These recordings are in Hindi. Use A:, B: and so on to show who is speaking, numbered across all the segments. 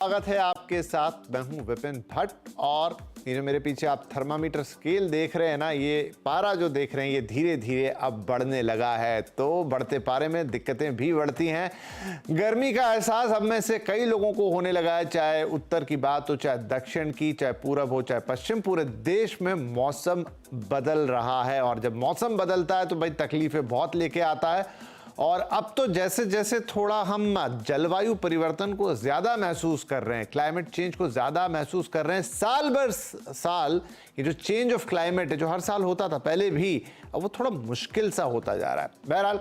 A: स्वागत है आपके साथ। मैं हूं विपिन भट्ट और ये जो मेरे पीछे आप थर्मामीटर स्केल देख रहे हैं ना, ये पारा जो देख रहे हैं ये धीरे धीरे अब बढ़ने लगा है। तो बढ़ते पारे में दिक्कतें भी बढ़ती हैं। गर्मी का एहसास अब में से कई लोगों को होने लगा है, चाहे उत्तर की बात हो, चाहे दक्षिण की, चाहे पूरब हो, चाहे पश्चिम। पूरे देश में मौसम बदल रहा है और जब मौसम बदलता है तो भाई तकलीफें बहुत लेके आता है। और अब तो जैसे जैसे थोड़ा हम जलवायु परिवर्तन को ज़्यादा महसूस कर रहे हैं, क्लाइमेट चेंज को ज़्यादा महसूस कर रहे हैं, साल भर साल ये जो चेंज ऑफ क्लाइमेट है जो हर साल होता था पहले भी, अब वो थोड़ा मुश्किल सा होता जा रहा है। बहरहाल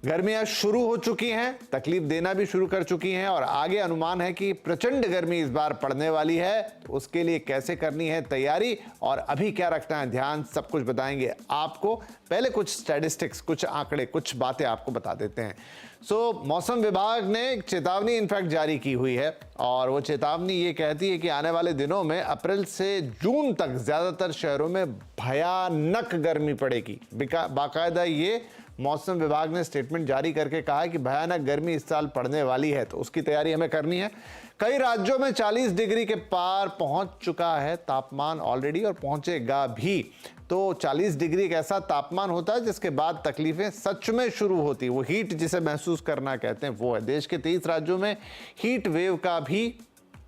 A: गर्मियां शुरू हो चुकी हैं, तकलीफ देना भी शुरू कर चुकी हैं और आगे अनुमान है कि प्रचंड गर्मी इस बार पड़ने वाली है। तो उसके लिए कैसे करनी है तैयारी और अभी क्या रखना है ध्यान, सब कुछ बताएंगे आपको। पहले कुछ स्टैटिस्टिक्स, कुछ आंकड़े, कुछ बातें आपको बता देते हैं। मौसम विभाग ने एक चेतावनी इनफैक्ट जारी की हुई है और वो चेतावनी ये कहती है कि आने वाले दिनों में अप्रैल से जून तक ज्यादातर शहरों में भयानक गर्मी पड़ेगी। बाकायदा ये मौसम विभाग ने स्टेटमेंट जारी करके कहा है कि भयानक गर्मी इस साल पड़ने वाली है, तो उसकी तैयारी हमें करनी है। कई राज्यों में 40 डिग्री के पार पहुंच चुका है तापमान ऑलरेडी और पहुंचेगा भी। तो 40 डिग्री एक ऐसा तापमान होता है जिसके बाद तकलीफें सच में शुरू होती है। वो हीट जिसे महसूस करना कहते हैं वो है। देश के 23 राज्यों में हीट वेव का भी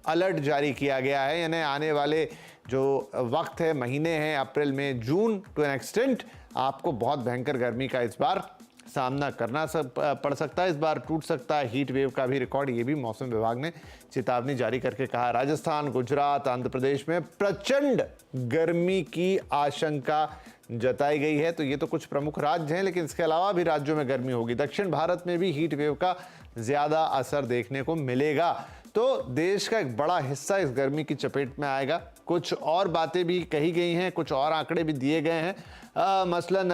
A: अलर्ट जारी किया गया है, यानी आने वाले जो वक्त है, महीने हैं अप्रैल में जून टू एन एक्सटेंट, आपको बहुत भयंकर गर्मी का इस बार सामना करना पड़ सकता है। इस बार टूट सकता है हीट वेव का भी रिकॉर्ड, ये भी मौसम विभाग ने चेतावनी जारी करके कहा। राजस्थान, गुजरात, आंध्र प्रदेश में प्रचंड गर्मी की आशंका जताई गई है। तो ये तो कुछ प्रमुख राज्य हैं, लेकिन इसके अलावा भी राज्यों में गर्मी होगी। दक्षिण भारत में भी हीट वेव का ज्यादा असर देखने को मिलेगा। तो देश का एक बड़ा हिस्सा इस गर्मी की चपेट में आएगा। कुछ और बातें भी कही गई हैं, कुछ और आंकड़े भी दिए गए हैं। मसलन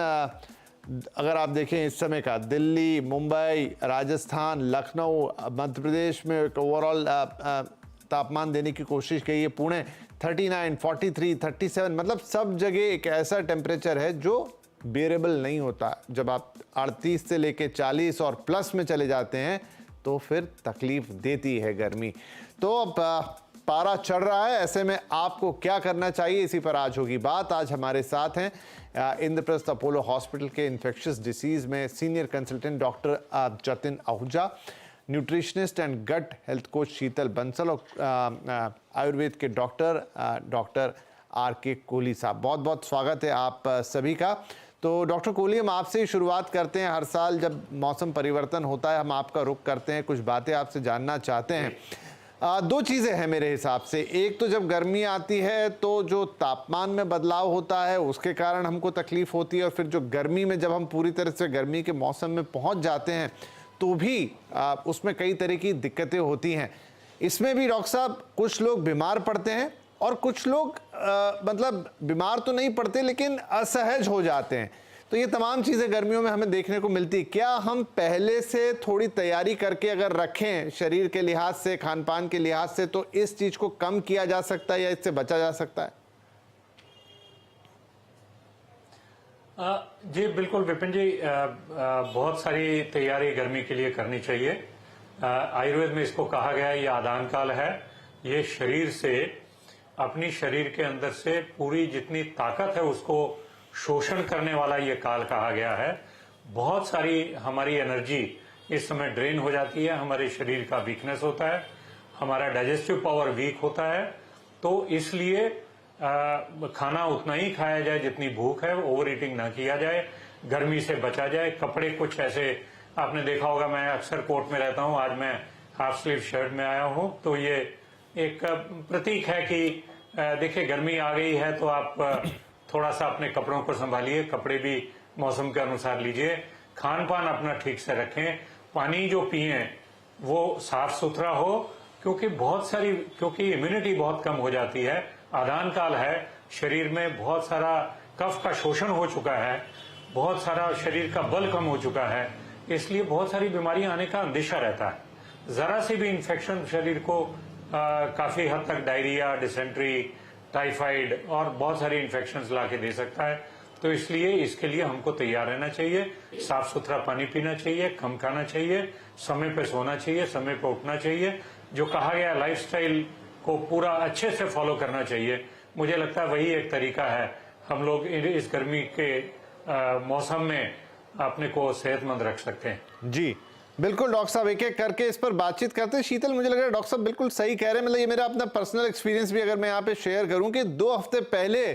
A: अगर आप देखें इस समय का दिल्ली, मुंबई, राजस्थान, लखनऊ, मध्य प्रदेश में ओवरऑल तापमान देने की कोशिश की है। पुणे 39, 43, 37, मतलब सब जगह एक ऐसा टेम्परेचर है जो बेरेबल नहीं होता। जब आप 38 से लेके 40 और प्लस में चले जाते हैं तो फिर तकलीफ देती है गर्मी। तो अब पारा चढ़ रहा है, ऐसे में आपको क्या करना चाहिए, इसी पर आज होगी बात। आज हमारे साथ हैं इंद्रप्रस्थ अपोलो हॉस्पिटल के इन्फेक्शियस डिसीज में senior consultant doctor Jatin Ahuja, nutritionist and gut health coach Sheetal Bansal और आयुर्वेद के डॉक्टर आर के कोहली साहब। बहुत बहुत स्वागत है आप सभी का। तो डॉक्टर कोहली, हम आपसे ही शुरुआत करते हैं। हर साल जब मौसम परिवर्तन होता है हम आपका रुख करते हैं, कुछ बातें आपसे जानना चाहते हैं। दो चीज़ें हैं मेरे हिसाब से। एक तो जब गर्मी आती है तो जो तापमान में बदलाव होता है उसके कारण हमको तकलीफ होती है, और फिर जो गर्मी में जब हम पूरी तरह से गर्मी के मौसम में पहुंच जाते हैं तो भी उसमें कई तरह की दिक्कतें होती हैं। इसमें भी डॉक्टर साहब कुछ लोग बीमार पड़ते हैं और कुछ लोग मतलब बीमार तो नहीं पड़ते लेकिन असहज हो जाते हैं। तो ये तमाम चीज़ें गर्मियों में हमें देखने को मिलती है। क्या हम पहले से थोड़ी तैयारी करके अगर रखें शरीर के लिहाज से, खान पान के लिहाज से, तो इस चीज़ को कम किया जा सकता है या इससे बचा जा सकता है?
B: जी बिल्कुल विपिन जी, बहुत सारी तैयारी गर्मी के लिए करनी चाहिए। आयुर्वेद में इसको कहा गया है, ये आदान काल है। ये शरीर से, अपनी शरीर के अंदर से पूरी जितनी ताकत है उसको शोषण करने वाला ये काल कहा गया है। बहुत सारी हमारी एनर्जी इस समय ड्रेन हो जाती है, हमारे शरीर का वीकनेस होता है, हमारा डाइजेस्टिव पावर वीक होता है। तो इसलिए खाना उतना ही खाया जाए जितनी भूख है, ओवर ईटिंग ना किया जाए, गर्मी से बचा जाए। कपड़े कुछ ऐसे, आपने देखा होगा मैं अक्सर कोट में रहता हूं, आज मैं हाफ स्लीव शर्ट में आया हूं, तो ये एक प्रतीक है कि देखिए गर्मी आ गई है तो आप थोड़ा सा अपने कपड़ों को संभालिए, कपड़े भी मौसम के अनुसार लीजिए, खान पान अपना ठीक से रखें, पानी जो पिए वो साफ सुथरा हो, क्योंकि इम्यूनिटी बहुत कम हो जाती है। आदान काल है, शरीर में बहुत सारा कफ का शोषण हो चुका है, बहुत सारा शरीर का बल कम हो चुका है, इसलिए बहुत सारी बीमारियां आने का अंदेशा रहता है। जरा सी भी इन्फेक्शन शरीर को काफी हद तक डायरिया, डिसेंट्री, टाइफाइड और बहुत सारी इन्फेक्शंस ला के दे सकता है। तो इसलिए इसके लिए हमको तैयार रहना चाहिए, साफ सुथरा पानी पीना चाहिए, कम खाना चाहिए, समय पे सोना चाहिए, समय पे उठना चाहिए, जो कहा गया लाइफस्टाइल को पूरा अच्छे से फॉलो करना चाहिए। मुझे लगता है वही एक तरीका है हम लोग इस गर्मी के मौसम में अपने को सेहतमंद रख सकते हैं।
A: जी बिल्कुल डॉक्टर साहब, एक एक करके इस पर बातचीत करते हैं। शीतल, मुझे लग रहा है डॉक्टर साहब बिल्कुल सही कह रहे हैं। मतलब ये मेरा अपना पर्सनल एक्सपीरियंस भी अगर मैं यहाँ पे शेयर करूं कि 2 हफ्ते पहले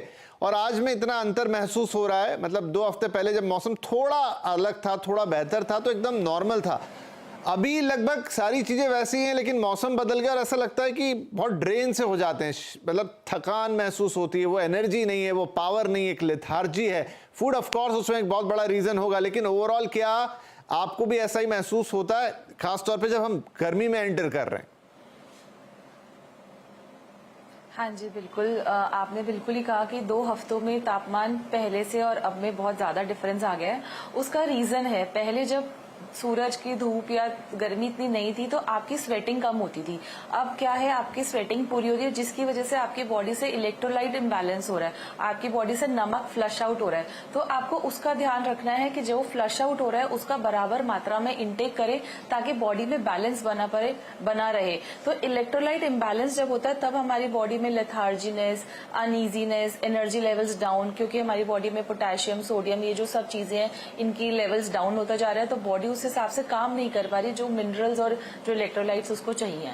A: और आज में इतना अंतर महसूस हो रहा है। मतलब 2 हफ्ते पहले जब मौसम थोड़ा अलग था, थोड़ा बेहतर था, तो एकदम नॉर्मल था। अभी लगभग सारी चीजें वैसी हैं, लेकिन मौसम बदल गया और ऐसा लगता है कि बहुत ड्रेन से हो जाते हैं। मतलब थकान महसूस होती है, वो एनर्जी नहीं है, वो पावर नहीं है, एक लेथार्जी है। फूड ऑफ कोर्स उसमें एक बहुत बड़ा रीजन होगा, लेकिन ओवरऑल क्या आपको भी ऐसा ही महसूस होता है, खासतौर पे जब हम गर्मी में एंटर कर रहे हैं?
C: हाँ जी बिल्कुल, आपने बिल्कुल ही कहा कि 2 हफ्तों में तापमान पहले से और अब में बहुत ज्यादा डिफरेंस आ गया है। उसका रीजन है, पहले जब सूरज की धूप या गर्मी इतनी नहीं थी तो आपकी स्वेटिंग कम होती थी। अब क्या है, आपकी स्वेटिंग पूरी हो रही है, जिसकी वजह से आपकी बॉडी से इलेक्ट्रोलाइट इम्बैलेंस हो रहा है, आपकी बॉडी से नमक फ्लश आउट हो रहा है। तो आपको उसका ध्यान रखना है कि जो फ्लश आउट हो रहा है उसका बराबर मात्रा में इंटेक करें, ताकि बॉडी में बैलेंस बना रहे। तो इलेक्ट्रोलाइट इम्बैलेंस जब होता है तब हमारी बॉडी में लेथार्जीनेस, अनईजीनेस, एनर्जी लेवल्स डाउन, क्योंकि हमारी बॉडी में पोटेशियम, सोडियम, ये जो सब चीजें हैं इनकी लेवल्स डाउन होता जा रहा है, तो बॉडी उस हिसाब से काम नहीं कर पा रही जो मिनरल्स और जो इलेक्ट्रोलाइट्स उसको चाहिए।